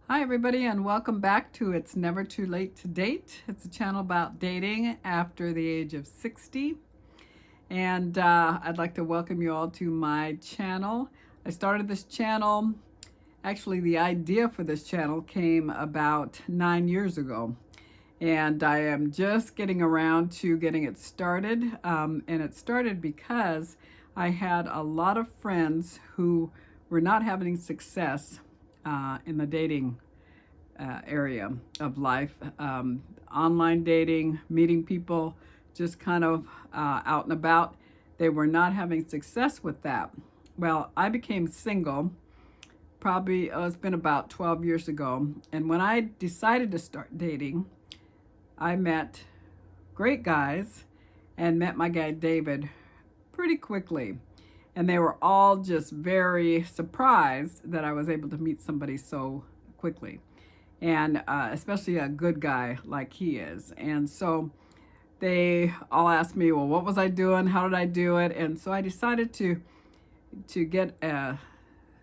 Hi, everybody, and welcome back to It's Never Too Late to Date. It's a channel about dating after the age of 60. And I'd like to welcome you all to my channel. I started this channel, actually, the idea for this channel came about 9 years ago. And I am just getting around to getting it started. And it started because I had a lot of friends who were not having success in the dating area of life. Online dating, meeting people, just kind of out and about. They were not having success with that. Well, I became single probably, it's been about 12 years ago. And when I decided to start dating, I met great guys and met my guy David pretty quickly. And they were all just very surprised that I was able to meet somebody so quickly. And especially a good guy like he is. And so they all asked me, well, what was I doing? How did I do it? And so I decided to get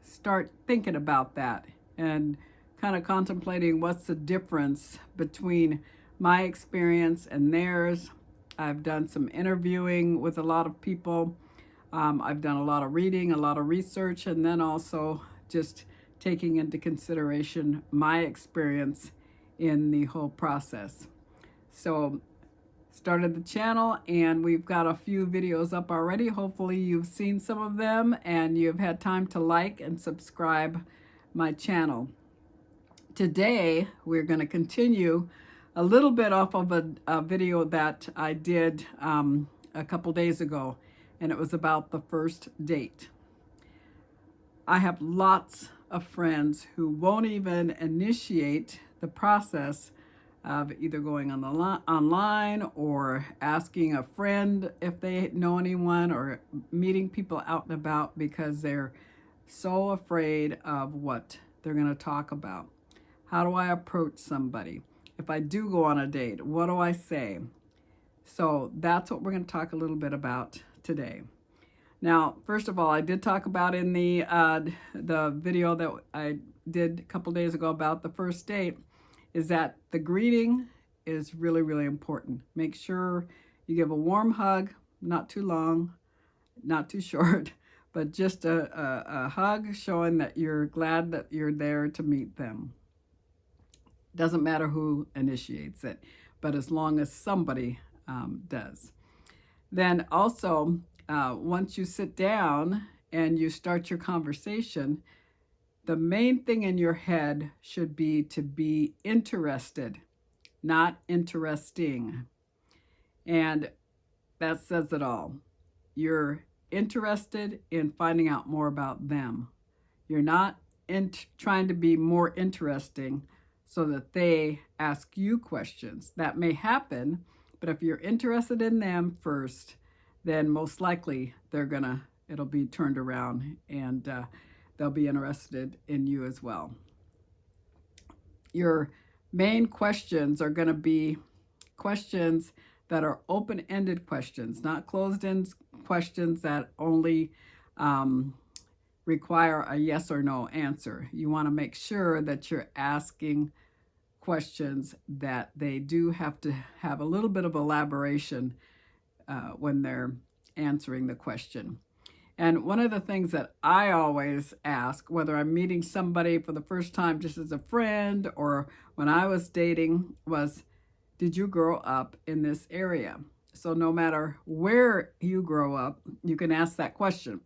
start thinking about that and kind of contemplating what's the difference between my experience and theirs. I've done some interviewing with a lot of people. I've done a lot of reading, a lot of research, and then also just taking into consideration my experience in the whole process. So started the channel and we've got a few videos up already. Hopefully you've seen some of them and you've had time to like and subscribe my channel. Today we're going to continue a little bit off of a video that I did a couple days ago, and it was about the first date. I have lots of friends who won't even initiate the process of either going on the online or asking a friend if they know anyone or meeting people out and about because they're so afraid of what they're going to talk about. How do I approach somebody? If I do go on a date, what do I say? So that's what we're going to talk a little bit about today. Now, first of all, I did talk about in the video that I did a couple days ago about the first date, is that the greeting is really, really important. Make sure you give a warm hug, not too long, not too short, but just a hug showing that you're glad that you're there to meet them. Doesn't matter who initiates it, but as long as somebody does. Then also, once you sit down and you start your conversation, the main thing in your head should be to be interested, not interesting. And that says it all. You're interested in finding out more about them. You're not trying to be more interesting so that they ask you questions. That may happen, but if you're interested in them first, then most likely it'll be turned around and they'll be interested in you as well. Your main questions are going to be questions that are open-ended questions, not closed-end questions that only require a yes or no answer. You want to make sure that you're asking questions that they do have to have a little bit of elaboration when they're answering the question. And one of the things that I always ask, whether I'm meeting somebody for the first time just as a friend or when I was dating, was, did you grow up in this area? So no matter where you grow up, you can ask that question.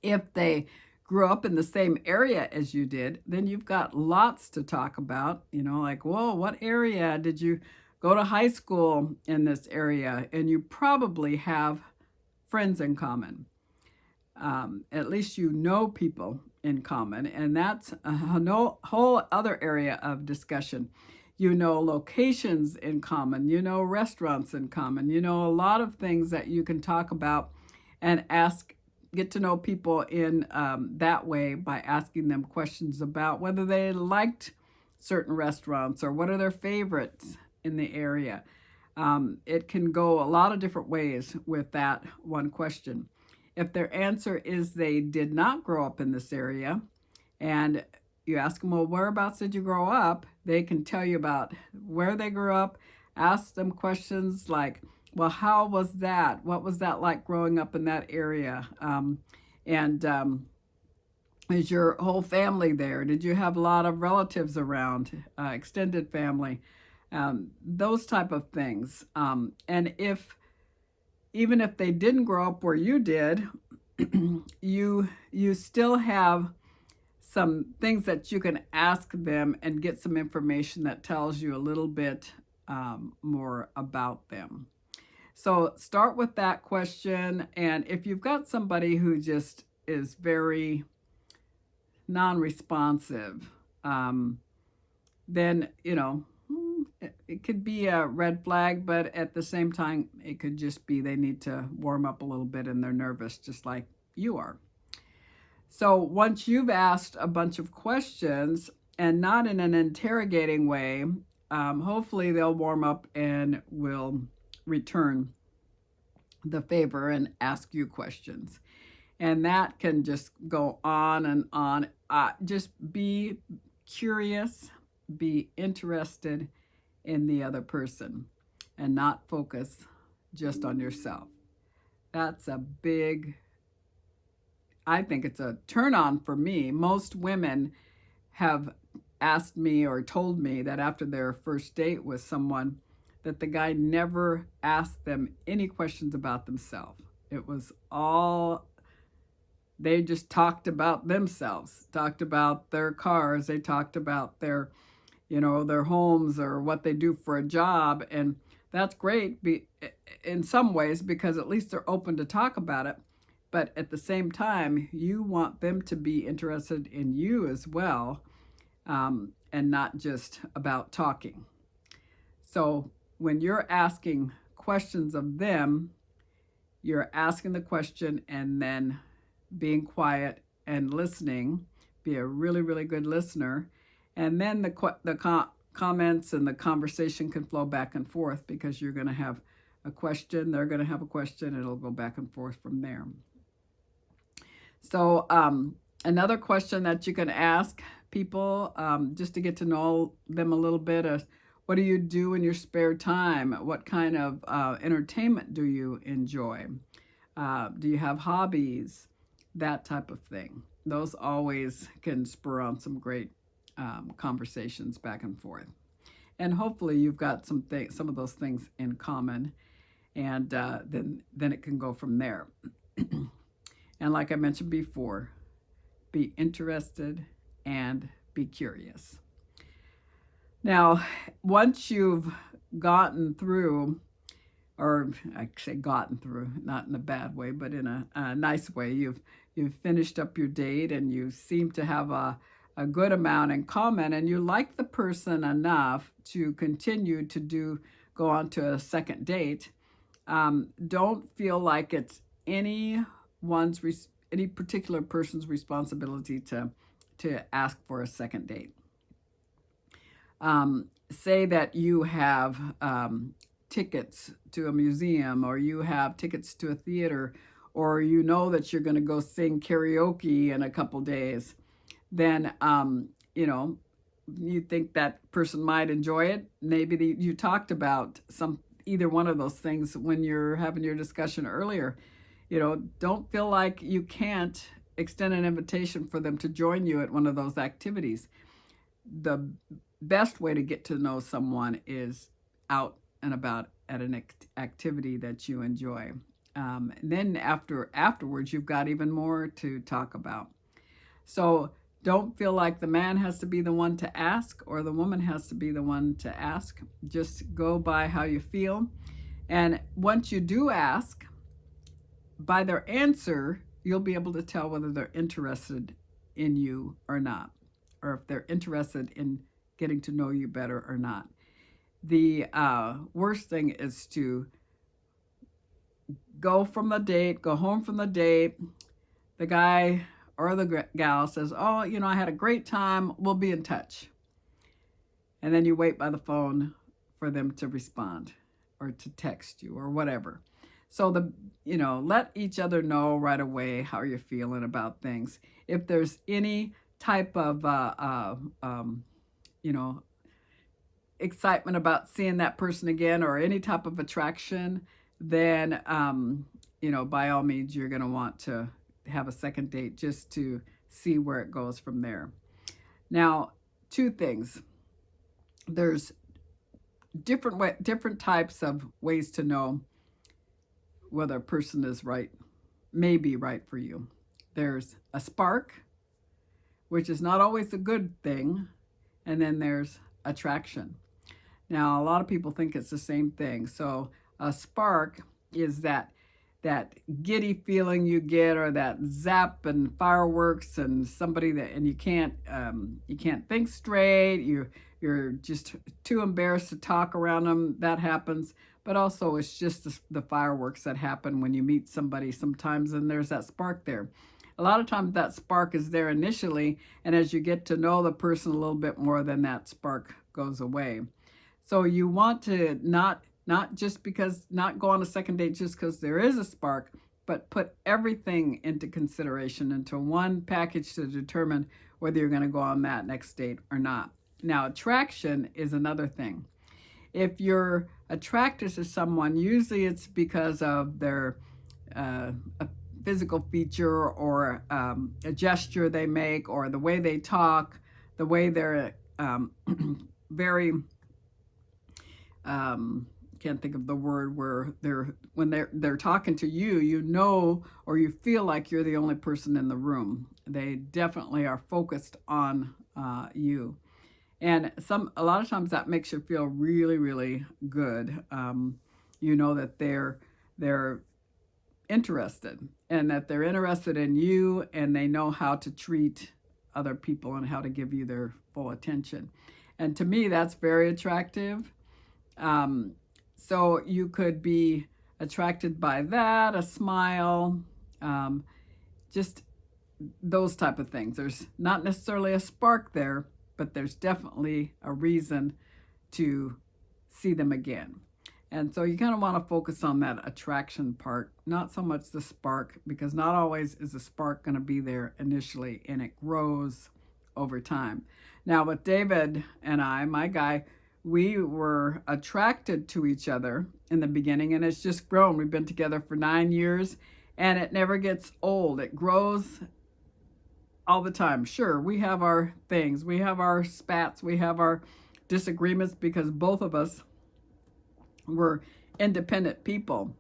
If they grew up in the same area as you did, then you've got lots to talk about, like, whoa, what area did you go to high school in this area? And you probably have friends in common. At least you know people in common, and that's a whole other area of discussion. You know locations in common, you know restaurants in common, you know a lot of things that you can talk about and get to know people in that way by asking them questions about whether they liked certain restaurants or what are their favorites in the area. It can go a lot of different ways with that one question. If their answer is they did not grow up in this area and you ask them, well, whereabouts did you grow up? They can tell you about where they grew up. Ask them questions like, well, how was that? What was that like growing up in that area? And Is your whole family there? Did you have a lot of relatives around, extended family? Those type of things. And if even if they didn't grow up where you did, you still have some things that you can ask them and get some information that tells you a little bit more about them. So start with that question. And if you've got somebody who just is very non-responsive, then, it could be a red flag, but at the same time, it could just be they need to warm up a little bit and they're nervous, just like you are. So once you've asked a bunch of questions and not in an interrogating way, hopefully they'll warm up and will return the favor and ask you questions. And that can just go on and on. Just be curious, be interested in the other person, and not focus just on yourself. That's a big, I think it's a turn on for me. Most women have asked me or told me that after their first date with someone, that the guy never asked them any questions about themselves. It was all, they just talked about themselves, talked about their cars, they talked about their, their homes or what they do for a job. And that's great in some ways, because at least they're open to talk about it. But at the same time, you want them to be interested in you as well, and not just about talking. So when you're asking questions of them, you're asking the question and then being quiet and listening. Be a really, really good listener. And then the comments and the conversation can flow back and forth, because you're going to have a question, they're going to have a question, and it'll go back and forth from there. So another question that you can ask people, just to get to know them a little bit, is what do you do in your spare time? What kind of entertainment do you enjoy? Do you have hobbies? That type of thing. Those always can spur on some great conversations back and forth. And hopefully you've got some of those things in common, and then it can go from there. And like I mentioned before, be interested and be curious. Now, once you've gotten through, or I say gotten through, not in a bad way, but in a nice way, you've finished up your date and you seem to have a good amount in common, and you like the person enough to continue to go on to a second date. Don't feel like it's any particular person's responsibility to ask for a second date. Say that you have tickets to a museum, or you have tickets to a theater, or you know that you're going to go sing karaoke in a couple days, then you think that person might enjoy it. Maybe you talked about either one of those things when you're having your discussion earlier. Don't feel like you can't extend an invitation for them to join you at one of those activities. The best way to get to know someone is out and about at an activity that you enjoy. And then afterwards, you've got even more to talk about. So don't feel like the man has to be the one to ask or the woman has to be the one to ask. Just go by how you feel. And once you do ask, by their answer, you'll be able to tell whether they're interested in you or not, or if they're interested in getting to know you better or not. The worst thing is to go home from the date. The guy or the gal says, oh, I had a great time. We'll be in touch. And then you wait by the phone for them to respond or to text you or whatever. So let each other know right away how you're feeling about things. If there's any type of you know, excitement about seeing that person again, or any type of attraction, then by all means, you're going to want to have a second date just to see where it goes from there. Now, two things. There's different types of ways to know whether a person is right, may be right for you. There's a spark, which is not always a good thing, and then there's attraction. Now, a lot of people think it's the same thing. So a spark is that giddy feeling you get, or that zap and fireworks, and somebody that, and you can't think straight. You're just too embarrassed to talk around them. That happens. But also, it's just the fireworks that happen when you meet somebody sometimes, and there's that spark there. A lot of times that spark is there initially, and as you get to know the person a little bit more, then that spark goes away. So you want to not go on a second date just because there is a spark, but put everything into consideration, into one package, to determine whether you're going to go on that next date or not. Now, attraction is another thing. If you're attracted to someone, usually it's because of their a physical feature, or a gesture they make, or the way they talk, the way they're very can't think of the word, where when they're talking to you, or you feel like you're the only person in the room. They definitely are focused on you, and a lot of times that makes you feel really, really good. That they're interested, and that they're interested in you, and they know how to treat other people and how to give you their full attention. And to me, that's very attractive. So you could be attracted by that, a smile, just those type of things. There's not necessarily a spark there, but there's definitely a reason to see them again. And so you kind of want to focus on that attraction part, not so much the spark, because not always is the spark going to be there initially, and it grows over time. Now, with David and I, my guy, we were attracted to each other in the beginning, and it's just grown. We've been together for 9 years, and it never gets old. It grows all the time. Sure, we have our things. We have our spats. We have our disagreements, because both of us were independent people.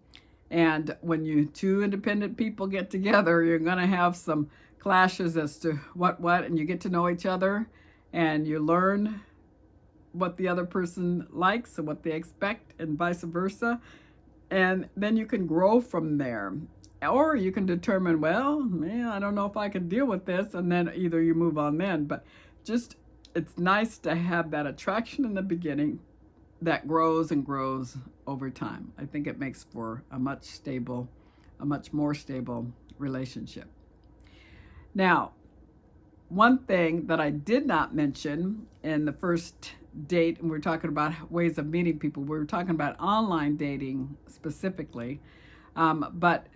And when two independent people get together, you're going to have some clashes as to what, and you get to know each other, and you learn what the other person likes and what they expect, and vice versa. And then you can grow from there. Or you can determine, well, man, I don't know if I can deal with this, and then either you move on then. But just, it's nice to have that attraction in the beginning that grows and grows over time. I think it makes for a much more stable relationship. Now, one thing that I did not mention in the first date, and we're talking about ways of meeting people, we were talking about online dating specifically, but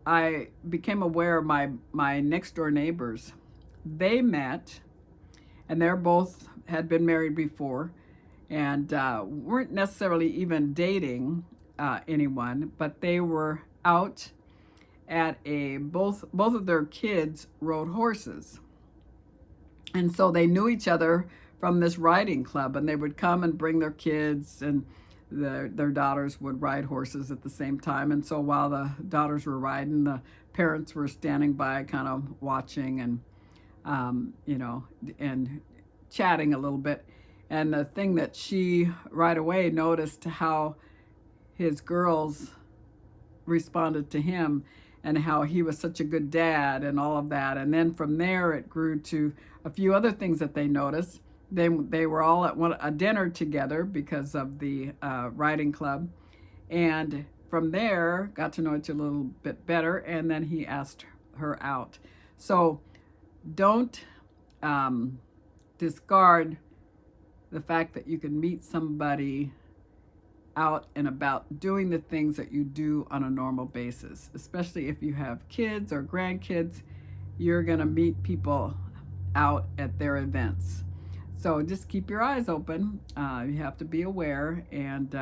I became aware of my next door neighbors. They met, and they're both had been married before, and weren't necessarily even dating anyone, but they were out at both of their kids rode horses. And so they knew each other from this riding club, and they would come and bring their kids, and their daughters would ride horses at the same time. And so while the daughters were riding, the parents were standing by kind of watching and and chatting a little bit. And the thing that she right away noticed, how his girls responded to him, and how he was such a good dad and all of that. And then from there, it grew to a few other things that they noticed. They were all at a dinner together because of the riding club. And from there, got to know each other a little bit better. And then he asked her out. So don't discard the fact that you can meet somebody out and about doing the things that you do on a normal basis. Especially if you have kids or grandkids, you're going to meet people out at their events. So just keep your eyes open. You have to be aware, and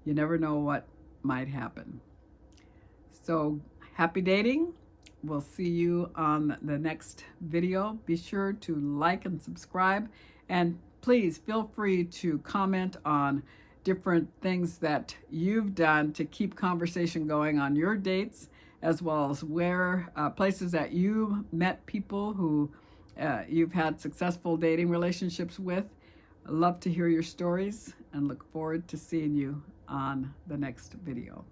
you never know what might happen. So happy dating. We'll see you on the next video. Be sure to like and subscribe, and please feel free to comment on different things that you've done to keep conversation going on your dates, as well as where places that you met people who you've had successful dating relationships with. I love to hear your stories and look forward to seeing you on the next video.